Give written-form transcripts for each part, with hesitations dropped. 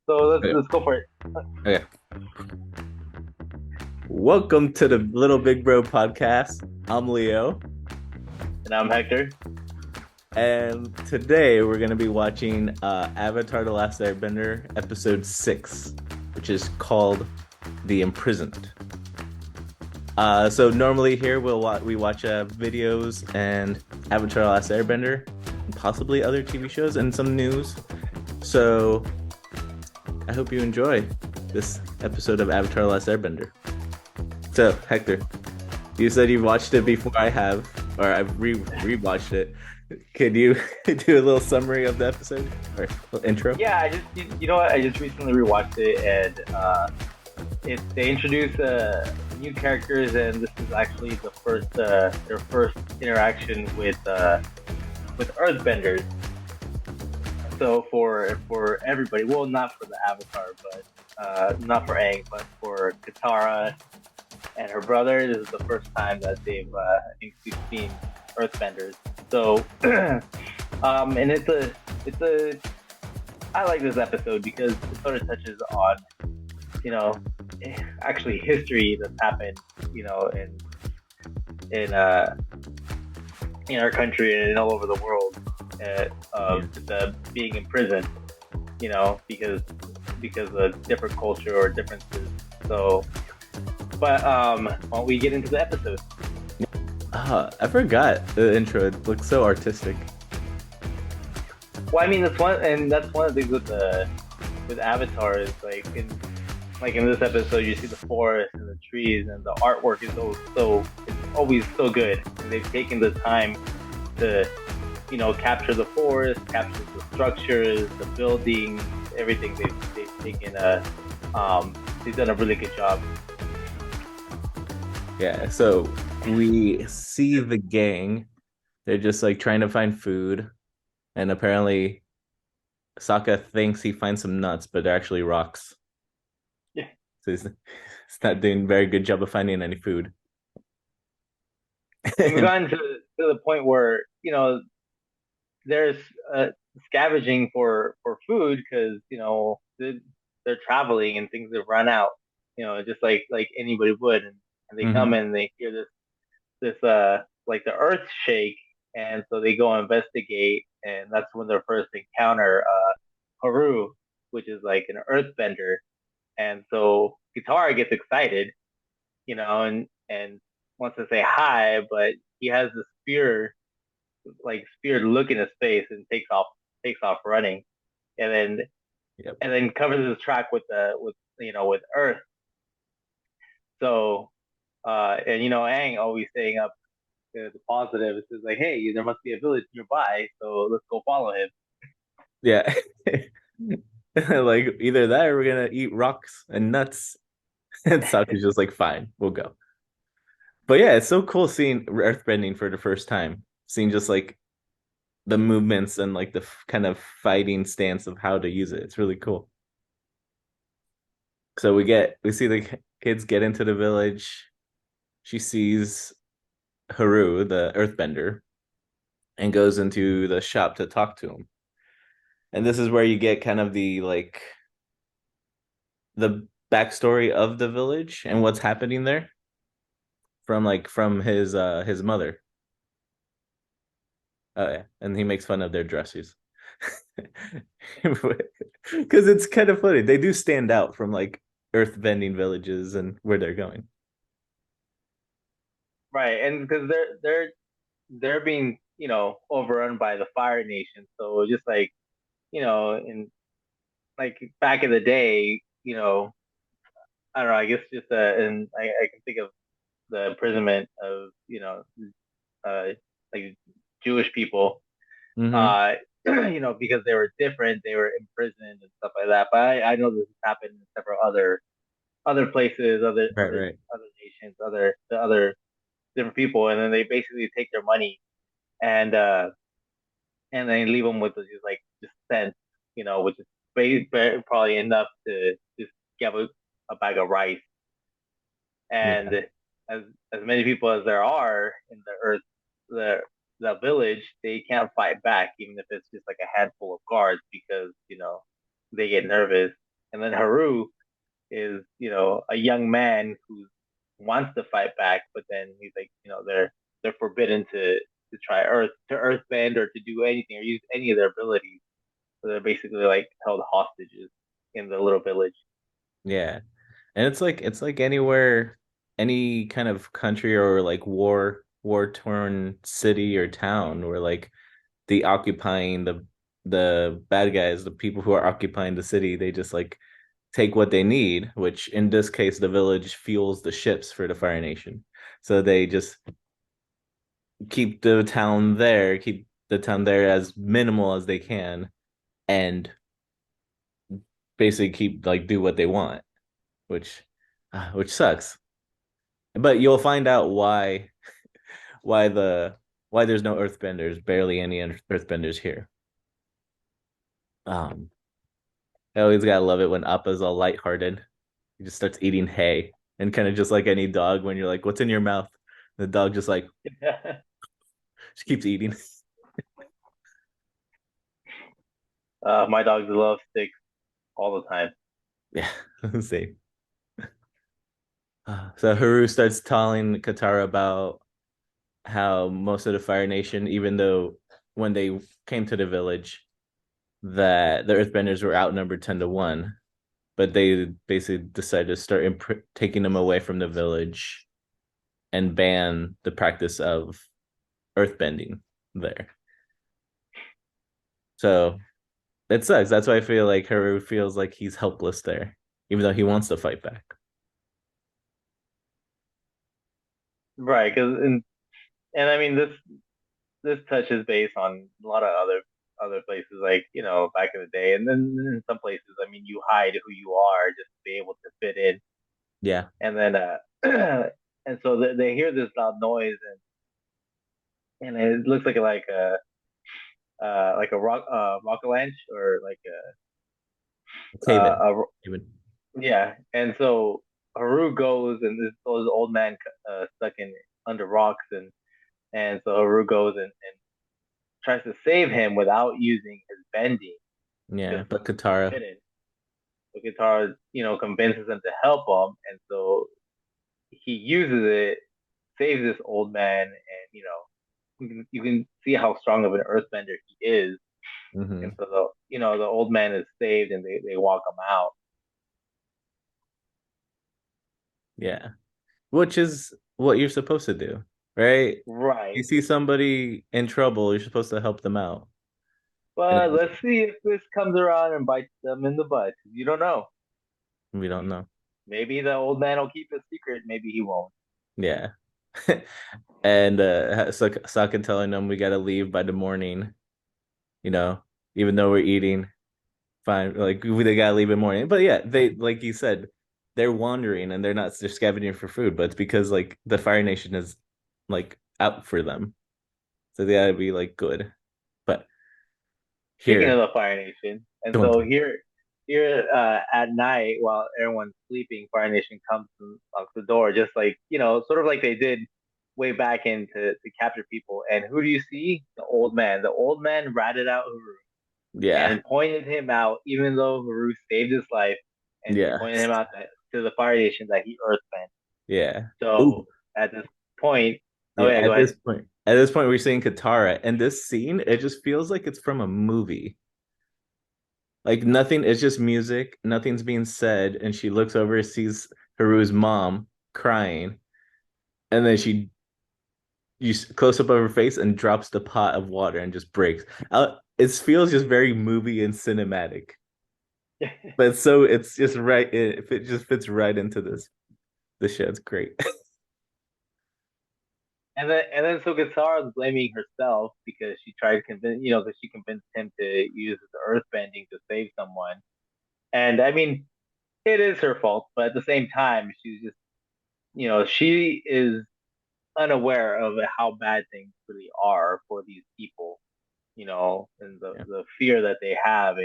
So let's Okay. let's go for it. Okay. Welcome to the Little Big Bro Podcast. I'm Leo, And I'm Hector. and today we're going to be watching Avatar: The Last Airbender, Episode 6, which is called The Imprisoned. So normally here we watch videos and Avatar: The Last Airbender, and possibly other TV shows and some news. So I hope you enjoy this episode of Avatar: The Last Airbender. So Hector, you said you watched it before I have, or I've rewatched it. Could you do a little summary of the episode or intro? Yeah, you know what? I just recently rewatched it, and they introduce new characters, and this is actually the first their first interaction with Earthbenders. So for everybody, well, not for the Avatar, but not for Aang, but for Katara and her brother, this is the first time that I think we've seen Earthbenders. So, and it's a I like this episode because it sort of touches on, you know, actually history that's happened, you know, in in our country and all over the world, Yeah. of the being imprisoned, you know, because of different culture or differences. So, but why don't we get into the episode? I forgot the intro. It looks so artistic. Well, I mean, that's one of the things with Avatar is like in this episode, you see the forest and the trees, and the artwork is it's always so good. And they've taken the time to, you know, capture the forest, capture the structures, the buildings, everything. They've taken they've done a really good job. Yeah. So we see the gang. They're just like trying to find food, and apparently Sokka thinks he finds some nuts, but they're actually rocks. Yeah, So he's not doing a very good job of finding any food. and we've gotten to the point where, you know, there's scavenging for food because, you know, they're traveling and things have run out, you know, just like anybody would, and they come Hmm. and they hear this like the earth shake, and so they go investigate, and that's when they first encounter Haru, which is like an earthbender. And so Katara gets excited, you know, and wants to say hi, but he has this spear look in his face, and takes off running, and then Yep. covers his track with you know, with earth. So and you know, Aang always saying up the positive. It's just like, hey, there must be a village nearby, so let's go follow him. Yeah. Like either that or we're gonna eat rocks and nuts. And Sokka's just like, fine, we'll go. But yeah, it's so cool seeing earthbending for the first time. Seeing just like the movements and like the kind of fighting stance of how to use it. It's really cool. So we see the kids get into the village. She sees Haru, the earthbender, and goes into the shop to talk to him. And this is where you get kind of the backstory of the village and what's happening there from his mother. Oh yeah, and he makes fun of their dresses. Because it's kind of funny. They do stand out from like earthbending villages and where they're going. Right, and because they're being, you know, overrun by the Fire Nation, so just like, you know, in like back in the day, you know, I don't know, I guess just and I can think of the imprisonment of, you know, uh like Jewish people, Mm-hmm. uh you know, because they were different, they were imprisoned and stuff like that. But I know this has happened in several other places, Right, right. other nations, other different people, and then they basically take their money, and then leave them with just cents, you know, which is probably enough to just get a bag of rice. And Yeah. as as many people as there are in the the village, they can't fight back, even if it's just like a handful of guards, because, you know, they get nervous. and then Haru is a young man who wants to fight back, but then he's like they're forbidden to try earthbend or to do anything or use any of their abilities. So they're basically like held hostages in the little village. Yeah. And it's like anywhere, any kind of country or like war torn city or town where like the occupying the bad guys, the people who are occupying the city, they just like take what they need, which in this case the village fuels the ships for the Fire Nation. So they just keep the town there as minimal as they can and basically keep like do what they want, which which sucks. But you'll find out why the why there's no earthbenders, barely any earthbenders here. Um, I always gotta love it when Appa's all lighthearted. He just starts eating hay and kind of just like any dog when you're like, "What's in your mouth?" The dog just like just keeps eating. My dogs love sticks all the time. Yeah, same. So Haru starts telling Katara about how most of the Fire Nation, even though when they came to the village, that the Earthbenders were outnumbered 10-1, but they basically decided to start taking them away from the village and ban the practice of earthbending there. So it sucks. That's why I feel like Haru feels like he's helpless there, even though he wants to fight back. Right, because and I mean this touches base on a lot of other places, like back in the day, and then in some places, I mean, you hide who you are just to be able to fit in, Yeah. and then and so they hear this loud noise, and it looks like a rock avalanche or like Taven. a Taven. yeah, and so Haru goes, and this old man stuck in under rocks, and so Haru goes and tries to save him without using his bending Yeah, because but he's Katara. forbidden. So Katara, convinces him to help him, and so he uses it, saves this old man, and you can see how strong of an earthbender he is. And Hmm. so the old man is saved, and they walk him out. Yeah. Which is what you're supposed to do, right? You Right. see somebody in trouble, you're supposed to help them out. But And let's see if this comes around and bites them in the butt. You don't know. we don't know. Maybe the old man will keep a secret. Maybe he won't. Yeah. And Sokka telling them we gotta leave by the morning, you know, even though we're eating, fine, like they gotta leave in the morning. But yeah, they like you said, they're wandering and they're not just scavenging for food, but it's because like the Fire Nation is like out for them. So they gotta be like good. But Speaking of here, the Fire Nation, and don't so here at night while everyone's sleeping, Fire Nation comes and knocks the door, just like sort of like they did way back in to capture people. And who do you see? The old man. The old man ratted out Haru yeah, and pointed him out, even though Haru saved his life, and he yeah, pointed him out to the Fire Nation that he earthbent. yeah. So Ooh, at this point, oh yeah, yeah, go ahead. at this point we're seeing Katara, and this scene, it just feels like it's from a movie. Like nothing, it's just music, nothing's being said, and she looks over, sees Haru's mom crying, and then close up of her face and drops the pot of water and just breaks. It feels just very movie and cinematic, but so it's just right. It just fits right into this show. It's great. And then so Katara's blaming herself because she tried to because she convinced him to use the earth bending to save someone. And I mean, it is her fault, but at the same time, she's just, she is unaware of how bad things really are for these people, and the, Yeah. the fear that they have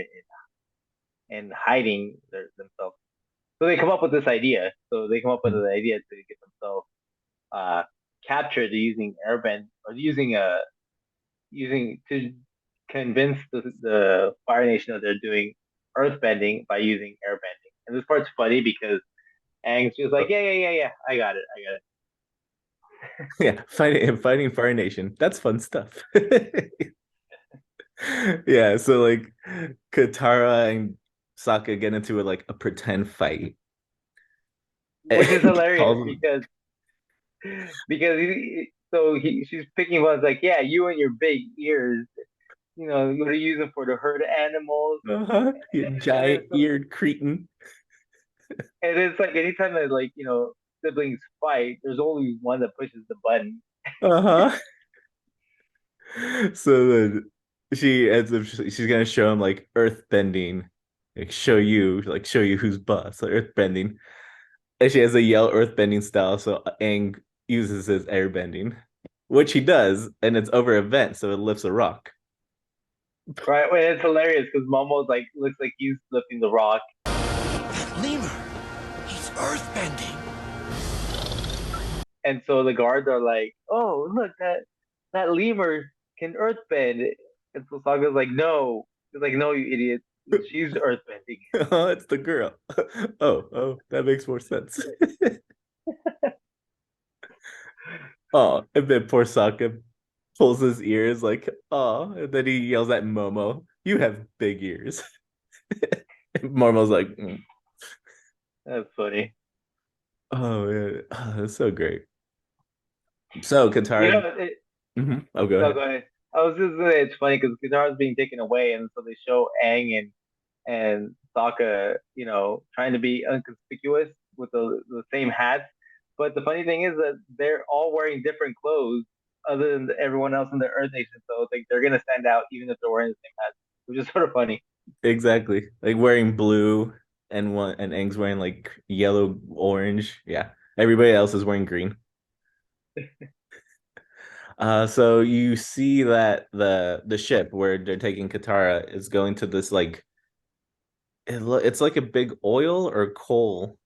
in hiding themselves. So they come up with this idea. So they come up with Mhm. an idea to get themselves uh, captured using airbend or using to convince the Fire Nation that they're doing earthbending by using airbending. And this part's funny because Aang's just like, yeah, I got it, Yeah, fighting Fire Nation. That's fun stuff. Yeah, so like Katara and Sokka get into a pretend fight. which is He hilarious calls him, because she's picking ones like, yeah, you and your big ears, you want to use them for the herd animals, You and then so giant-eared cretin. and it's like anytime that siblings fight, there's only one that pushes the button. Uh-huh. So then she ends up she's gonna show him like earth bending, show you who's boss, like earth bending. And she has a yell earth bending style, so Aang uses his air bending, which he does, and it's over a vent, so it lifts a rock. Right? Well, it's hilarious because Momo's like looks like he's lifting the rock, That lemur, he's earthbending. and so the guards are like, "Oh, look that lemur can earthbend." And so Sokka's like, "No," he's like, "No, you idiot, she's earthbending." Oh, it's the girl. Oh, that makes more sense. Oh, and then poor Sokka pulls his ears like, oh, and then he yells at Momo, "You have big ears." And Momo's like, "Mm." That's funny. Oh yeah, oh, that's so great. So You Katara, know, it, Oh, go no, ahead. go ahead. I was just gonna say it's funny because Katara's being taken away, and so they show Aang and Sokka, trying to be inconspicuous with the same hats. But the funny thing is that they're all wearing different clothes other than everyone else in the Earth Nation. So it's like they're gonna stand out even if they're wearing the same hats, which is sort of funny. Exactly. Like wearing blue and Aang's wearing like yellow, orange. Yeah. Everybody else is wearing green. So you see that the ship where they're taking Katara is going to this like it's like a big oil or coal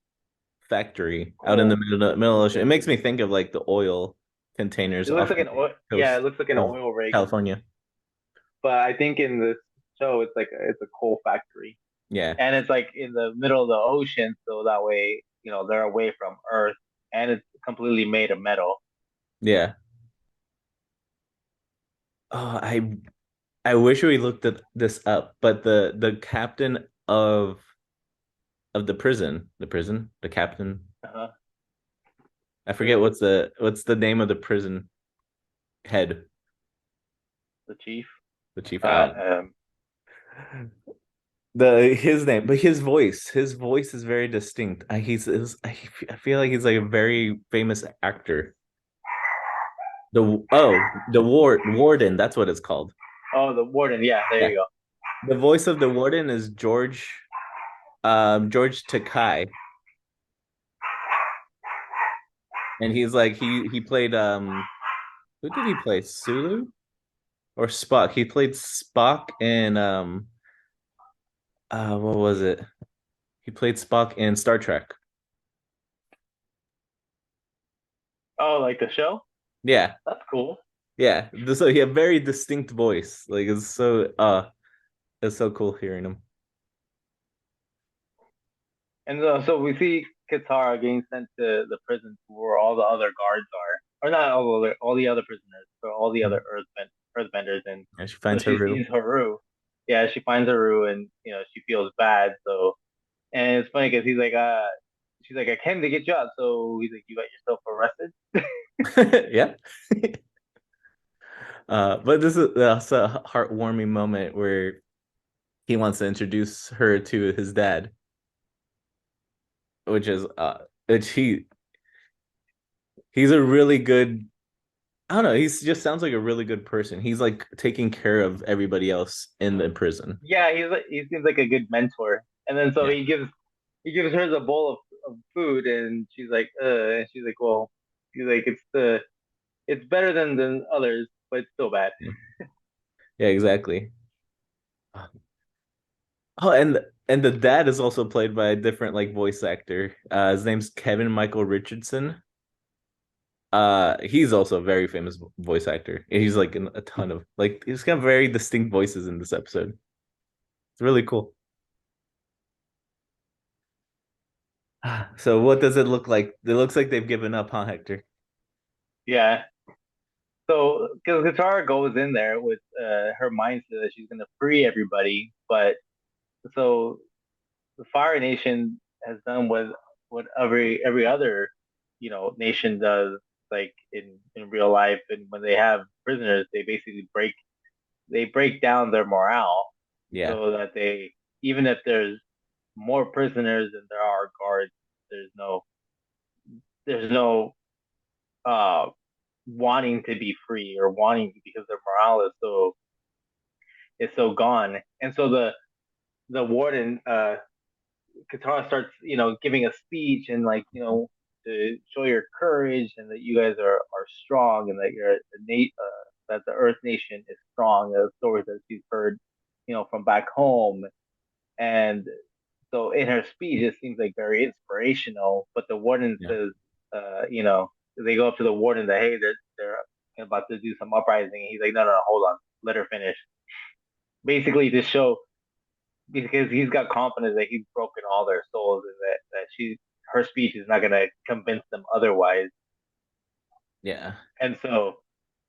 factory out in the Cool. middle ocean. It makes me think of like the oil containers It looks off like the an oil. Yeah, it coast looks like an of oil rig. California. But I think in this show, it's a coal factory, Yeah. and it's like in the middle of the ocean, so that way they're away from Earth, and it's completely made of metal. Yeah. Oh, I wish we looked at this up, but the captain of the captain. Uh-huh. I forget what's the name of the prison head, The chief. the chief. Uh, The his name, but his voice is very distinct. I feel like he's like a very famous actor. The warden, that's what it's called. oh, the warden. Yeah, there Yeah, you go. the voice of the warden is George Takai, and he's like he played who did he play? Sulu or Spock? He played Spock in what was it? He played Spock in Star Trek. Oh, like the show. Yeah, That's cool. yeah. So he had a very distinct voice. Like it's so cool hearing him. And so we see Katara getting sent to the prison where all the other guards are, or not all the other prisoners, but all the other Earthbenders, and And she so finds her she room. sees Haru. Yeah, she finds Haru, and she feels bad. So, and it's funny because she's like, I came to get you out. So he's like, you got yourself arrested. Yeah. But this is also a heartwarming moment where he wants to introduce her to his dad, which is which he's a really good. I don't know. He just sounds like a really good person. He's like taking care of everybody else in the prison. Yeah, he seems like a good mentor. And then so Yeah. he gives her the bowl of food, and she's like, and she's like, well, he's like, it's better than others, but it's still bad. Yeah, exactly. Oh, and the dad is also played by a different like voice actor. His name's Kevin Michael Richardson. He's also a very famous voice actor. He's like in a ton of like he's got very distinct voices in this episode. It's really cool. So what does it look like? It looks like they've given up, huh, Hector? Yeah. So, because Katara goes in there with her mindset that she's gonna free everybody, but so the Fire Nation has done what every other nation does, like in real life, and when they have prisoners, they basically break down their morale Yeah. so that they even if there's more prisoners than there are guards, there's no there's no uh wanting to be free or wanting because their morale is so gone. And so the warden Katara starts, giving a speech and like, to show your courage and that you guys are strong and that that the Earth Nation is strong. The stories that she's heard, from back home. And so in her speech, it seems like very inspirational. But the warden Yeah. says, they go up to the warden that hey, they're about to do some uprising. He's like, no, no, no, hold on, let her finish. Basically, to show because he's got confidence that he's broken all their souls and that her speech is not gonna convince them otherwise. Yeah. And so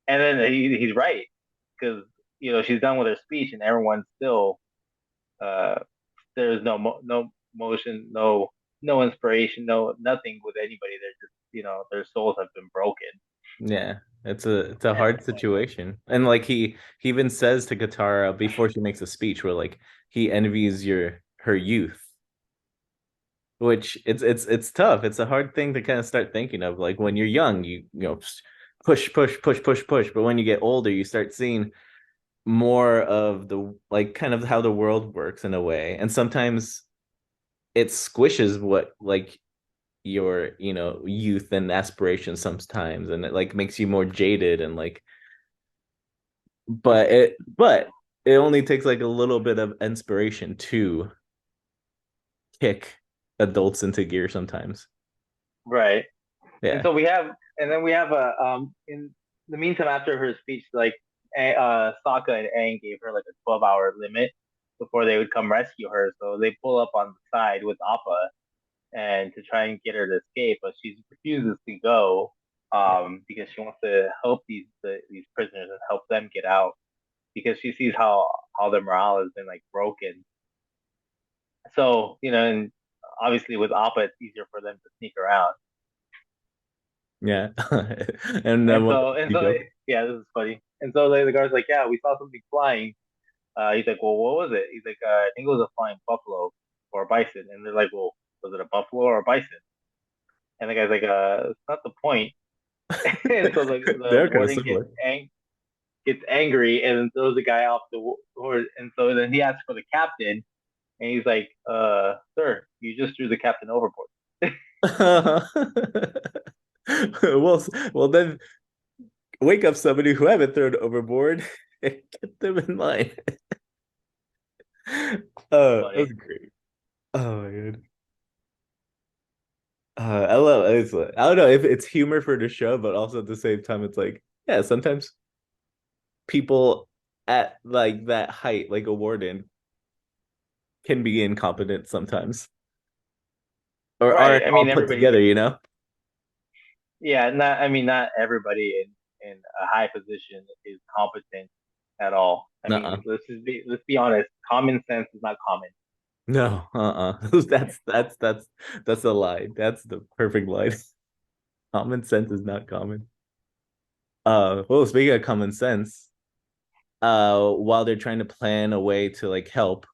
and then he's right because she's done with her speech and everyone's still uh there's no motion, no inspiration, no nothing with anybody. They're just their souls have been broken. Yeah. It's a And hard situation. And like he even says to Katara before she makes a speech where like he envies her youth, which it's tough. It's a hard thing to kind of start thinking of. Like when you're young, push, push, push, push, push. But when you get older, you start seeing more of the like kind of how the world works in a way. And sometimes it squishes what like your youth and aspirations sometimes, and it like makes you more jaded and like but it only takes like a little bit of inspiration to kick adults into gear sometimes. right. And Yeah. so we have, and then we have a in the meantime after her speech, like Sokka and Aang gave her like a 12-hour limit before they would come rescue her. So they pull up on the side with Appa and to try and get her to escape, but she refuses to go because she wants to help these prisoners and help them get out because she sees how their morale has been like broken. So and obviously with Appa, it's easier for them to sneak around. Yeah. And then And what so, and you so, go? yeah, this is funny. And so the guard's like, yeah, we saw something flying. He's like, well, what was it? He's like, I think it was a flying buffalo or a bison. And they're like, well, was it a buffalo or a bison? And the guy's like, it's not the point. And so the They're kind of warden similar. gets angry and then throws the guy off the horse. And so then he asks for the captain, and he's like, sir, you just threw the captain overboard. Well, then wake up somebody who haven't thrown overboard and get them in line. That's That was funny. great. Oh my god. I love it. I don't know if it's humor for the show, but also at the same time, it's like, yeah, sometimes people at like that height, like a warden, can be incompetent sometimes or Right. aren't I all mean, put everybody. together, you know? Yeah. Not everybody in a high position is competent at all. I mean, Nuh-uh. let's be honest. Common sense is not common. No, that's a lie. That's the perfect lie. Common sense is not common. Well, speaking of common sense, while they're trying to plan a way to like help,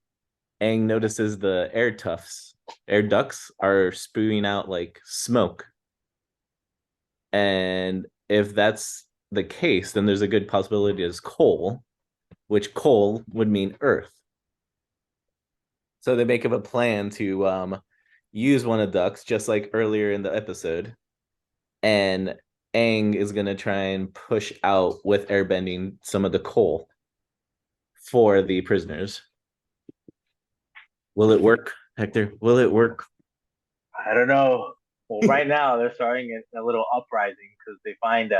Aang notices the air ducts are spewing out like smoke. And if that's the case, then there's a good possibility it's coal, which coal would mean earth. So they make up a plan to use one of the ducks, just like earlier in the episode. And Aang is gonna try and push out with airbending some of the coal for the prisoners. Will it work, Hector? Will it work? I don't know. Well, right now they're starting a little uprising because they find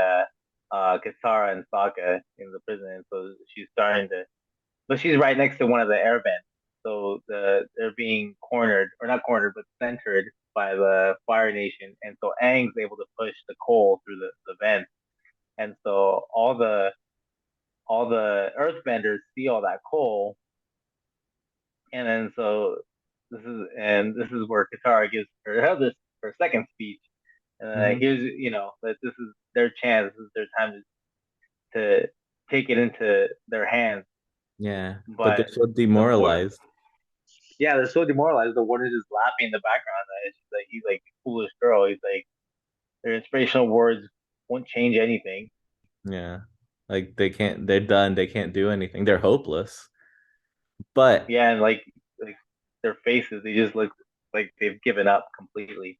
Katara and Sokka in the prison, and so she's starting to. But she's right next to one of the airbends. so they're being cornered, or not cornered, but centered by the Fire Nation, and so Aang's able to push the coal through the vents, and so all the Earthbenders see all that coal, and then so this is where Katara gives her second speech, and Mhm. here's that this is their chance, this is their time to take it into their hands, Yeah, but they're but so the war demoralized. yeah, they're so demoralized. The warden's just laughing in the background. And he's like foolish girl. He's like their inspirational words won't change anything. Yeah. Like they can't, they're done. They can't do anything. They're hopeless. But Yeah, and like their faces, they just look like they've given up completely.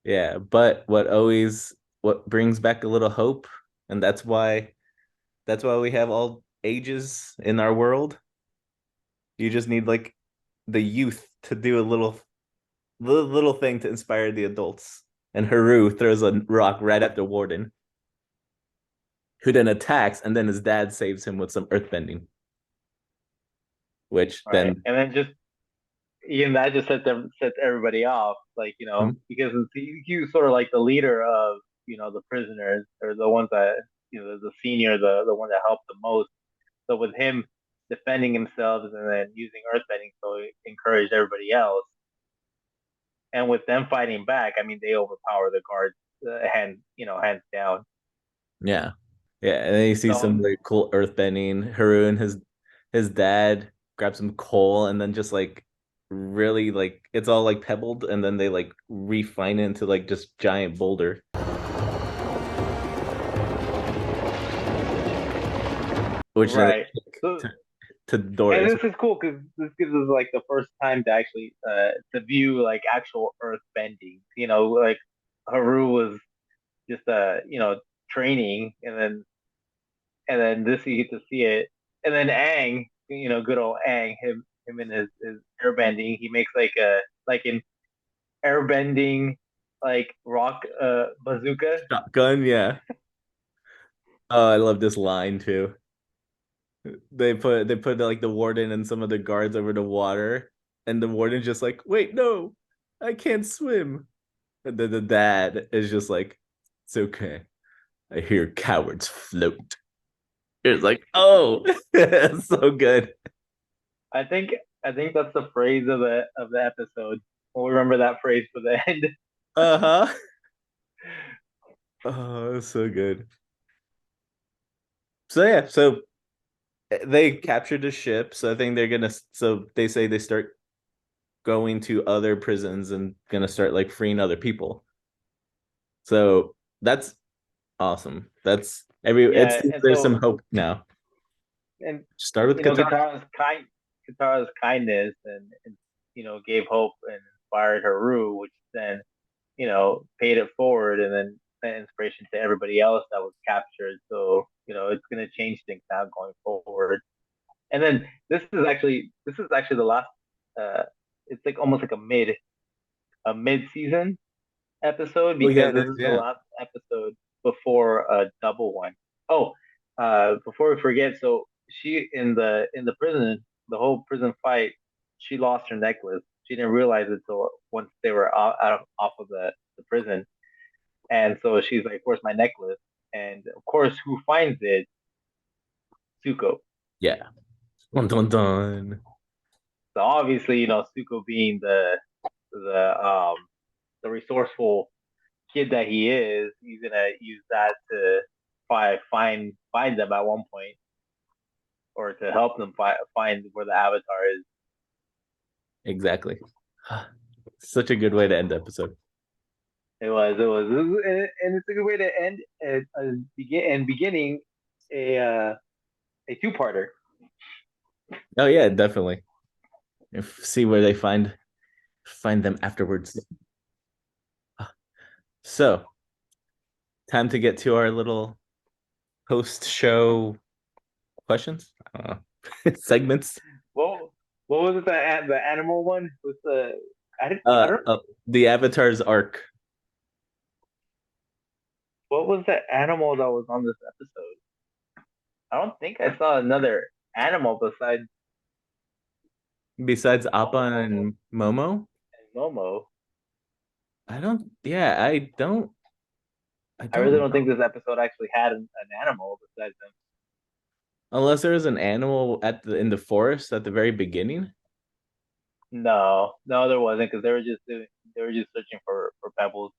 yeah, but what brings back a little hope, and that's why we have all ages in our world. You just need like the youth to do a little thing to inspire the adults. And Haru throws a rock right at the warden, who then attacks, and then his dad saves him with some earthbending, which All right, then and then just even that just sets everybody off, like because he was sort of like the leader of the prisoners, or the ones that the senior, the one that helped the most. So with him defending himself and then using earthbending, so it encouraged everybody else. And with them fighting back, I mean, they overpower the guards, hands down. yeah. Yeah, and then you see some So really cool earthbending. Haru and his dad grab some coal and then just like really like it's all like pebbled and then they like refine it into like just giant boulder. Which then they right, take so to and Doris. this is cool because this gives us like the first time to actually to view like actual earth bending. Like Haru was just training, and then this you get to see it, and then Aang, good old Aang, him and his airbending, he makes like an airbending like rock bazooka. Shotgun, yeah. Oh, I love this line too. They put like the warden and some of the guards over the water, and the warden's just like, wait, no, I can't swim. And then the dad is just like, it's okay. I hear cowards float. It's like, oh, so good. I think that's the phrase of the episode. We'll remember that phrase for the end. Uh-huh. Oh, so good. So yeah, so they captured the ship. So I think they're gonna. So they say they start going to other prisons and gonna start like freeing other people. So that's awesome. That's every. It's Yeah, and there's some so hope now. and Start with Qatar. Katara's kindness and gave hope and inspired Haru, which then paid it forward, and then sent inspiration to everybody else that was captured. So it's gonna change things now going forward. And then this is actually the last. Uh, it's like almost like a mid season episode, Oh yeah, because it this is. is the Yeah. last episode before a double one. Oh, before we forget, so she in the prison, the whole prison fight, she lost her necklace. She didn't realize it until once they were off of the prison, and so she's like, "Where's my necklace?" And of course, who finds it? Zuko. Yeah. Dun dun dun. So obviously, Zuko being the resourceful kid that he is, he's gonna use that to find them at one point, or to help them find where the Avatar is. Exactly. Such a good way to end the episode. It was, and it's a good way to end beginning a two-parter. Oh yeah, definitely. See where they find them afterwards. So, time to get to our little post show questions. I don't know. Segments. Well, what was it, the animal one with the I don't The Avatar's arc. what was the animal that was on this episode? I don't think I saw another animal besides Besides Appa and Momo, and Momo. I don't. Yeah, I don't. I I really don't don't know. think this episode actually had an animal besides them. Unless there was an animal at the in the forest at the very beginning. No, no, there wasn't because they were just searching for pebbles.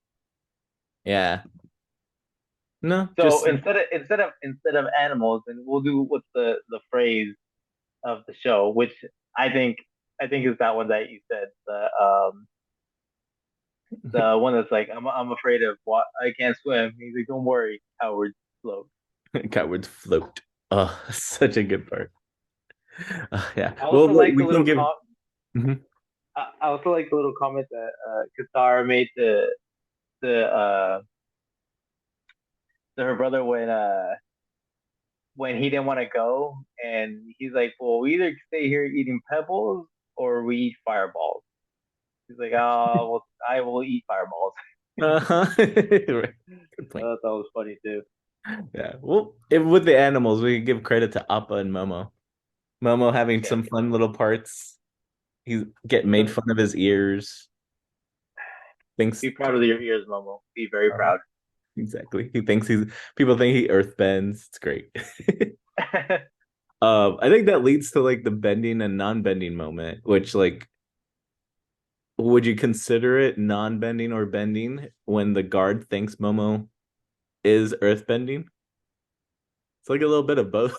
Yeah. No, So just instead of animals, and we'll do what's the phrase of the show, which I think I think is that one that you said, the one that's like I'm afraid of what I can't swim. He's like, don't worry, coward, float. Coward's float. Oh, such a good part. Yeah. I Well, also like the we can little give. Mhm. I also like the little comment that Katara made to to her brother when he didn't want to go, and he's like, "Well, we either stay here eating pebbles or we eat fireballs." He's like, "Oh, well, I will eat fireballs." Uh-huh. Right. Good I point. thought that was funny too. Yeah. Well, with the animals, we can give credit to Appa and Momo. Momo having Yeah, some fun little parts. He's get made fun of his ears. Thinks be proud of your ears, Momo. Be very proud. exactly. He thinks he's people think he earth bends. It's great. I think that leads to like the bending and non-bending moment, which like would you consider it non-bending or bending when the guard thinks Momo is earth bending? It's like a little bit of both.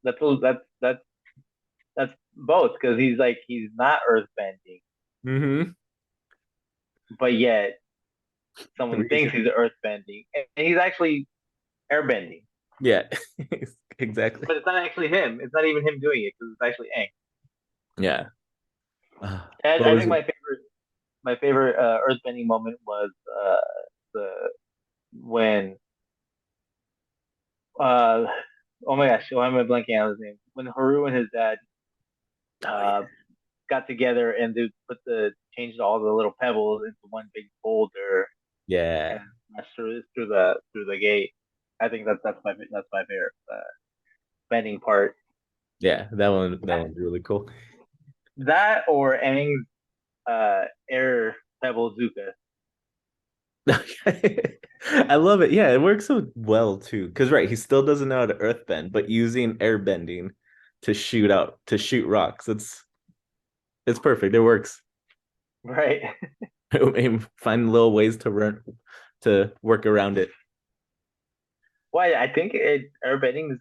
That's both because he's not earth bending, Mm-hmm. but yet someone thinks he's earth bending, and he's actually air bending. Yeah, exactly. But it's not actually him. It's not even him doing it because it's actually Aang. Yeah. And What I was think it? my favorite earthbending moment was the when uh oh my gosh, why am I blanking out his name? When Haru and his dad Oh yeah. uh got together and they changed all the little pebbles into one big boulder Yeah. and smashed through the gate. I think that's my favorite bending part. Yeah. That one's really cool. That or Aang's air pebble Zuka. I love it. Yeah, it works so well too. Because right, he still doesn't know how to earthbend, but using air bending to shoot rocks. It's perfect. It works. Right. Find little ways to work around it. Well, I think airbending is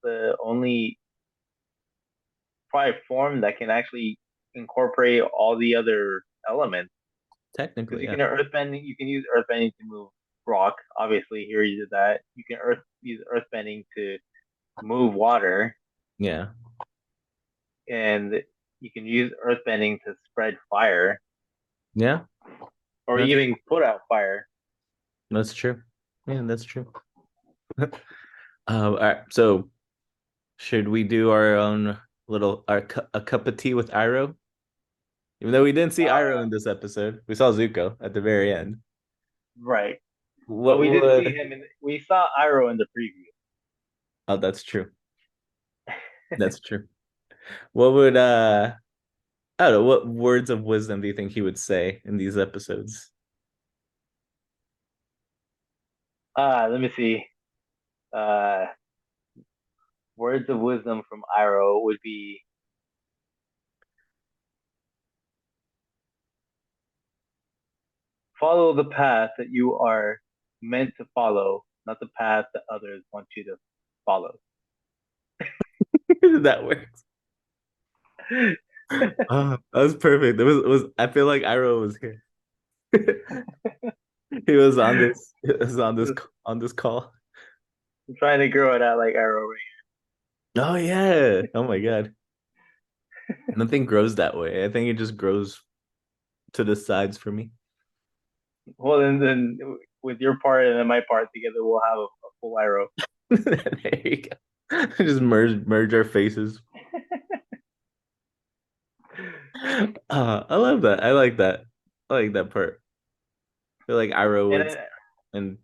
the only probably form that can actually incorporate all the other elements. Because Technically, you yeah. can earthbending, you can use earthbending to move rock. Obviously, here you did that. You can use earthbending to move water, Yeah. and you can use earthbending to spread fire Yeah. or That's even put out fire. that's true. Yeah, that's true. All right. So should we do our own a cup of tea with Iroh? Even though we didn't see Iroh Uh, in this episode, we saw Zuko at the very end. right. But What we did see would? him, we saw Iroh in the preview. Oh, that's true. That's true. What would I don't know, what words of wisdom do you think he would say in these episodes? Let me see. Uh, words of wisdom from Iroh would be follow the path that you are meant to follow, not the path that others want you to follow. That works. Oh, that was perfect. It was I feel like Iroh was here. He was on this he was on this call. I'm trying to grow it out like Iroh right Oh yeah. Oh my God. Nothing grows that way. I think it just grows to the sides for me. here. Well, then with your part and then my part together, we'll have a full Iroh. There you go. Just merge our faces. I love that. I like that. I like that part. I feel like Iroh And would then, and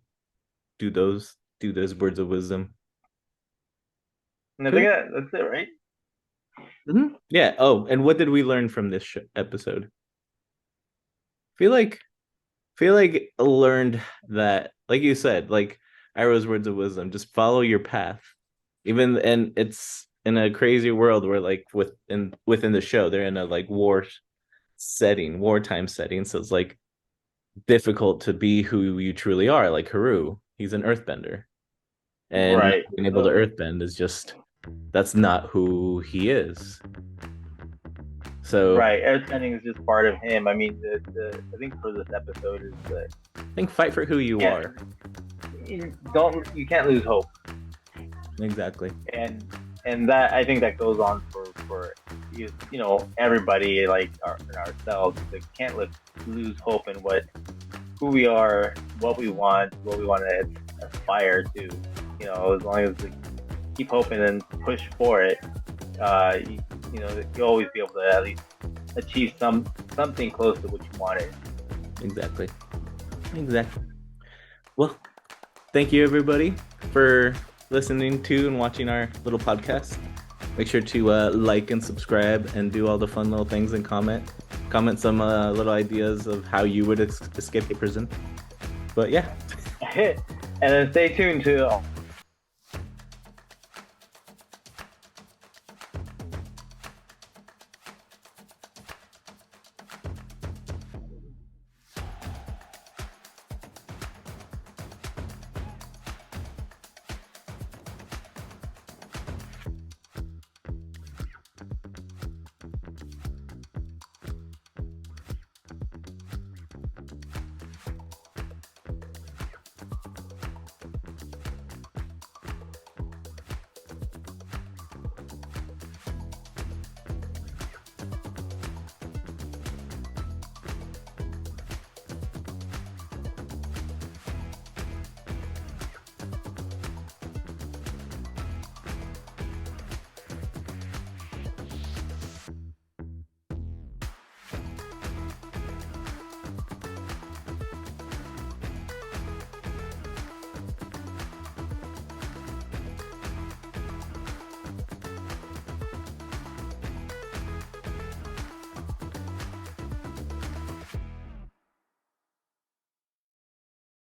do those words of wisdom. and I think that's it, right? Yeah. Oh, and what did we learn from this episode? Feel like I learned that, like you said, like Iroh's words of wisdom, just follow your path. Even and it's in a crazy world where like within the show, they're in a like wartime setting. So it's like difficult to be who you truly are. Like Haru, he's an earthbender. And Right. being able to earthbend is just that's not who he is. So right, earthbending is just part of him. I mean, I think for this episode is that I think fight for who you are. You can't lose hope. Exactly. And that I think that goes on for you know everybody like ourselves. They can't lose hope in who we are, what we want to aspire to. You know, as long as we keep hoping and push for it, you'll always be able to at least achieve something close to what you wanted. Exactly. Well, thank you everybody for listening to and watching our little podcast. Make sure to like and subscribe and do all the fun little things and comment some little ideas of how you would escape a prison. But yeah. And then stay tuned to